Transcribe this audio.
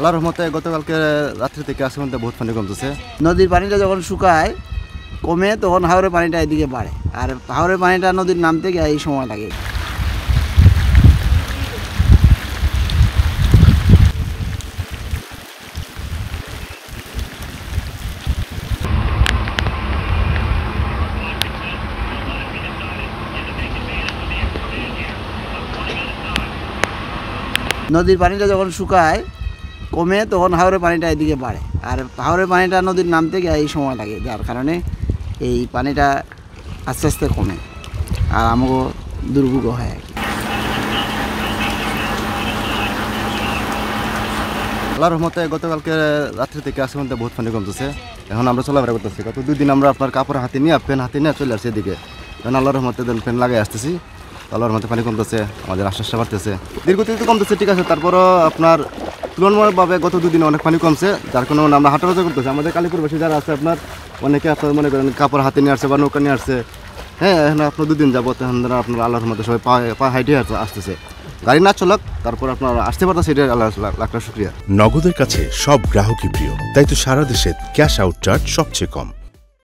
আল্লাহর রহমতে গতকালকে রাত্রি থেকে আজকে মধ্যে বহুত পানি কমতেছে। নদীর পানিটা যখন শুকায় কমে তখন হাওরের পানিটা এদিকে বাড়ে, আর হাওরের পানিটা নদীর নামতে গিয়ে এই সময় লাগে। নদীর পানিটা যখন শুকায় কমে তখন হাওরের পানিটা এদিকে বাড়ে, আর হাওরের পানিটা নদীর নামতে গিয়ে এই সময় লাগে, যার কারণে এই পানিটা আস্তে আস্তে কমে আর আমাকে দুর্ভোগ হয় আর কি। আল্লাহর রহমতে গতকালকে রাত্রি থেকে আজকে মধ্যে বহুত পানি কমতেছে। এখন আমরা চলাফেরা করতেছি। গত 2 দিন আমরা আপনার কাপড় হাতে নিয়ে পেন হাতে নিয়ে চলে আসছি এদিকে। এখন আল্লাহর রহমতে পেন লাগাই আসতেছি। আল্লাহর রহমতে পানি কমতেছে, আমাদের আশ্বাসটা বাড়তেছে, দীর্ঘতিতে কমতেছে, ঠিক আছে। তারপরও আপনার তুলনামূলকভাবে গত 2 দিনে অনেক পানি কমছে, যার কারণে আমরা হাঁটাচলা করতেছি। আমাদের কালীপুরবাসী যারা আছে আপনার অনেকে আপনার মনে করেন কাপড় হাতে নিয়ে আসছে বা নৌকা নিয়ে আসছে। হ্যাঁ, এখন আপনার 2 দিন যাবত এখন আপনার আল্লাহর রহমতে সবাই পা হাইটে আসতেছে। গাড়ি না চলাক, তারপর আপনার আসতে পারতেছে, এটা আল্লাহ লাখ লাখ শুকরিয়া। নগদের কাছে সব গ্রাহকই প্রিয়, তাই তো সারা দেশে ক্যাশ আউট চার্জ সবচেয়ে কম।